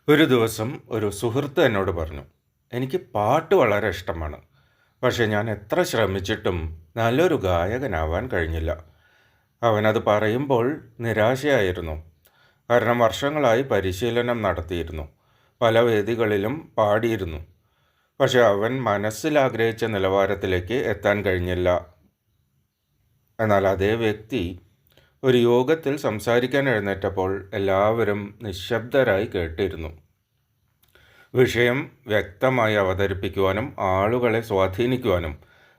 ഒരു ദിവസം ഒരു സുഹൃത്ത് എന്നോട് പറഞ്ഞു, എനിക്ക് പാട്ട് വളരെ ഇഷ്ടമാണ്. പക്ഷേ ഞാൻ എത്ര ശ്രമിച്ചിട്ടും നല്ലൊരു ഗായകനാവാൻ കഴിഞ്ഞില്ല. അവനത് പറയുമ്പോൾ നിരാശയായിരുന്നു. കാരണം വർഷങ്ങളായി പരിശീലനം നടത്തിയിരുന്നു. പല വേദികളിലും പാടിയിരുന്നു. പക്ഷെ അവൻ മനസ്സിൽ ആഗ്രഹിച്ച നിലവാരത്തിലേക്ക് എത്താൻ കഴിഞ്ഞില്ല. എന്നാൽ അതേ വ്യക്തി ഒരു യോഗത്തിൽ സംസാരിക്കാൻ എഴുന്നേറ്റപ്പോൾ എല്ലാവരും നിശബ്ദരായി കേട്ടിരുന്നു. വിഷയം വ്യക്തമായി അവതരിപ്പിക്കുവാനും ആളുകളെ സ്വാധീനിക്കുവാനും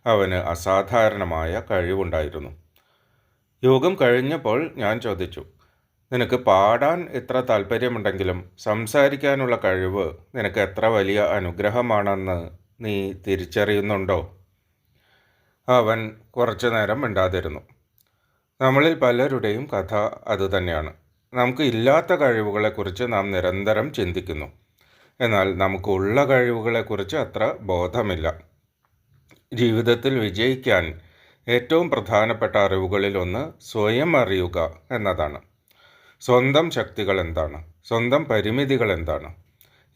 അവന് അസാധാരണമായ കഴിവുണ്ടായിരുന്നു. യോഗം കഴിഞ്ഞപ്പോൾ ഞാൻ ചോദിച്ചു, നിനക്ക് പാടാൻ ഇത്ര താല്പര്യമുണ്ടെങ്കിലും സംസാരിക്കാനുള്ള കഴിവ് നിനക്ക് എത്ര വലിയ അനുഗ്രഹമാണെന്ന് നീ തിരിച്ചറിയുന്നുണ്ടോ? അവൻ കുറച്ചു നേരം മിണ്ടാതിരുന്നു. നമ്മളിൽ പലരുടെയും കഥ അതുതന്നെയാണ്. നമുക്ക് ഇല്ലാത്ത കഴിവുകളെക്കുറിച്ച് നാം നിരന്തരം ചിന്തിക്കുന്നു. എന്നാൽ നമുക്കുള്ള കഴിവുകളെക്കുറിച്ച് അത്ര ബോധമില്ല. ജീവിതത്തിൽ വിജയിക്കാൻ ഏറ്റവും പ്രധാനപ്പെട്ട അറിവുകളിലൊന്ന് സ്വയം അറിയുക എന്നതാണ്. സ്വന്തം ശക്തികൾ എന്താണ്? സ്വന്തം പരിമിതികൾ എന്താണ്?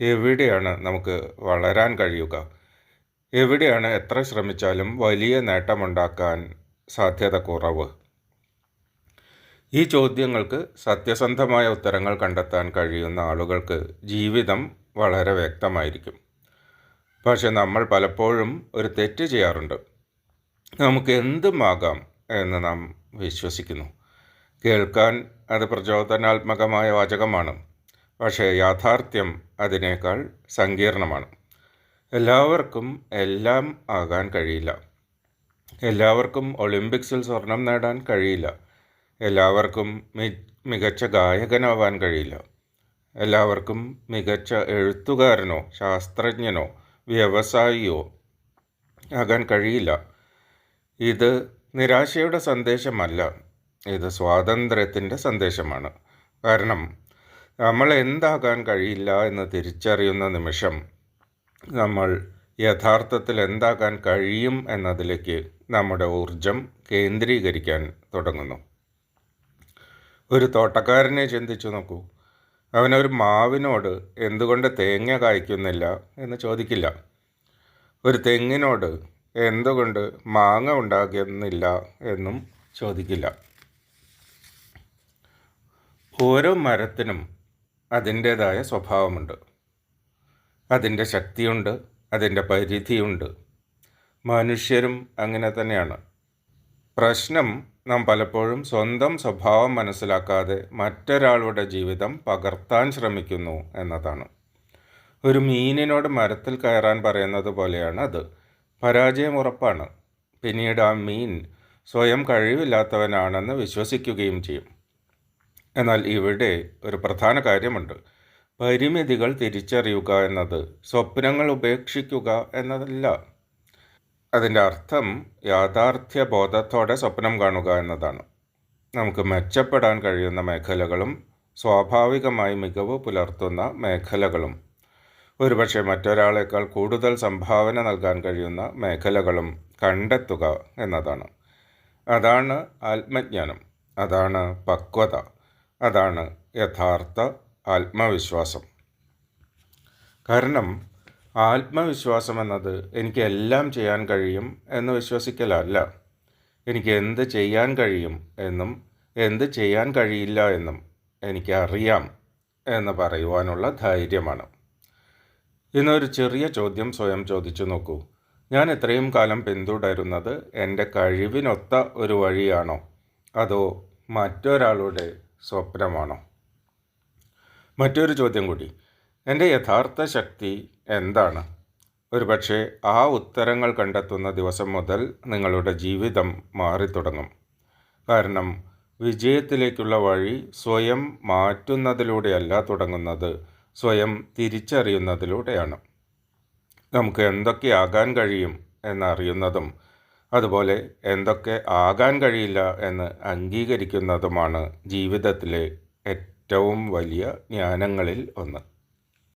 എവിടെയാണ് നമുക്ക് വളരാൻ കഴിയുക? എവിടെയാണ് എത്ര ശ്രമിച്ചാലും വലിയ നേട്ടമുണ്ടാക്കാൻ സാധ്യത കുറവ്? ഈ ചോദ്യങ്ങൾക്ക് സത്യസന്ധമായ ഉത്തരങ്ങൾ കണ്ടെത്താൻ കഴിയുന്ന ആളുകൾക്ക് ജീവിതം വളരെ വ്യക്തമായിരിക്കും. പക്ഷെ നമ്മൾ പലപ്പോഴും ഒരു തെറ്റ് ചെയ്യാറുണ്ട്. നമുക്ക് എന്തുമാകാം എന്ന് നാം വിശ്വസിക്കുന്നു. കേൾക്കാൻ അത് പ്രചോദനാത്മകമായ വാചകമാണ്. പക്ഷേ യാഥാർത്ഥ്യം അതിനേക്കാൾ സങ്കീർണമാണ്. എല്ലാവർക്കും എല്ലാം ആകാൻ കഴിയില്ല. എല്ലാവർക്കും ഒളിമ്പിക്സിൽ സ്വർണം നേടാൻ കഴിയില്ല. എല്ലാവർക്കും മികച്ച ഗായകനാവാൻ കഴിയില്ല. എല്ലാവർക്കും മികച്ച എഴുത്തുകാരനോ ശാസ്ത്രജ്ഞനോ വ്യവസായിയോ ആകാൻ കഴിയില്ല. ഇത് നിരാശയുടെ സന്ദേശമല്ല, ഇത് സ്വാതന്ത്ര്യത്തിൻ്റെ സന്ദേശമാണ്. കാരണം നമ്മൾ എന്താകാൻ കഴിയില്ല എന്ന് തിരിച്ചറിയുന്ന നിമിഷം നമ്മൾ യഥാർത്ഥത്തിൽ എന്താകാൻ കഴിയും എന്നതിലേക്ക് നമ്മുടെ ഊർജം കേന്ദ്രീകരിക്കാൻ തുടങ്ങുന്നു. ഒരു തോട്ടക്കാരനെ ചിന്തിച്ചു നോക്കൂ. അവനൊരു മാവിനോട് എന്തുകൊണ്ട് തേങ്ങ കായ്ക്കുന്നില്ല എന്ന് ചോദിക്കില്ല. ഒരു തെങ്ങിനോട് എന്തുകൊണ്ട് മാങ്ങ ഉണ്ടാകുന്നില്ല എന്നും ചോദിക്കില്ല. ഓരോ മരത്തിനും അതിൻ്റേതായ സ്വഭാവമുണ്ട്, അതിൻ്റെ ശക്തിയുണ്ട്, അതിൻ്റെ പരിധിയുണ്ട്. മനുഷ്യരും അങ്ങനെ തന്നെയാണ്. പ്രശ്നം നാം പലപ്പോഴും സ്വന്തം സ്വഭാവം മനസ്സിലാക്കാതെ മറ്റൊരാളുടെ ജീവിതം പകർത്താൻ ശ്രമിക്കുന്നു എന്നതാണ്. ഒരു മീനിനോട് മരത്തിൽ കയറാൻ പറയുന്നത് പോലെയാണ് അത്. പരാജയം ഉറപ്പാണ്. പിന്നീട് ആ മീൻ സ്വയം കഴിവില്ലാത്തവനാണെന്ന് വിശ്വസിക്കുകയും ചെയ്യും. എന്നാൽ ഇവിടെ ഒരു പ്രധാന കാര്യമുണ്ട്. പരിമിതികൾ തിരിച്ചറിയുക എന്നത് സ്വപ്നങ്ങൾ ഉപേക്ഷിക്കുക എന്നതല്ല. അതിൻ്റെ അർത്ഥം യാഥാർത്ഥ്യ ബോധത്തോടെ സ്വപ്നം കാണുക എന്നതാണ്. നമുക്ക് മെച്ചപ്പെടാൻ കഴിയുന്ന മേഖലകളും സ്വാഭാവികമായി മികവ് പുലർത്തുന്ന മേഖലകളും ഒരുപക്ഷെ മറ്റൊരാളേക്കാൾ കൂടുതൽ സംഭാവന നൽകാൻ കഴിയുന്ന മേഖലകളും കണ്ടെത്തുക എന്നതാണ്. അതാണ് ആത്മജ്ഞാനം, അതാണ് പക്വത, അതാണ് യഥാർത്ഥ ആത്മവിശ്വാസം. കാരണം ആത്മവിശ്വാസം എന്നത് എനിക്ക് എല്ലാം ചെയ്യാൻ കഴിയും എന്ന് വിശ്വസിക്കലല്ല. എനിക്ക് എന്ത് ചെയ്യാൻ കഴിയും എന്നും എന്ത് ചെയ്യാൻ കഴിയില്ല എന്നും എനിക്കറിയാം എന്ന് പറയുവാനുള്ള ധൈര്യമാണ്. ഇന്നൊരു ചെറിയ ചോദ്യം സ്വയം ചോദിച്ചു നോക്കൂ. ഞാൻ ഇത്രയും കാലം പിന്തുടരുന്നത് എൻ്റെ കഴിവിനൊത്ത ഒരു വഴിയാണോ, അതോ മറ്റൊരാളുടെ സ്വപ്നമാണോ? മറ്റൊരു ചോദ്യം കൂടി. എൻ്റെ യഥാർത്ഥ ശക്തി എന്താണ്? ഒരുപക്ഷെ ആ ഉത്തരങ്ങൾ കണ്ടെത്തുന്ന ദിവസം മുതൽ നിങ്ങളുടെ ജീവിതം മാറിത്തുടങ്ങും. കാരണം വിജയത്തിലേക്കുള്ള വഴി സ്വയം മാറ്റുന്നതിലൂടെയല്ല തുടങ്ങുന്നത്, സ്വയം തിരിച്ചറിയുന്നതിലൂടെയാണ്. നമുക്ക് എന്തൊക്കെ ആകാൻ കഴിയും എന്നറിയുന്നതും അതുപോലെ എന്തൊക്കെ ആകാൻ കഴിയില്ല എന്ന് അംഗീകരിക്കുന്നതുമാണ് ജീവിതത്തിലെ ഏറ്റവും വലിയ ജ്ഞാനങ്ങളിൽ ഒന്ന്.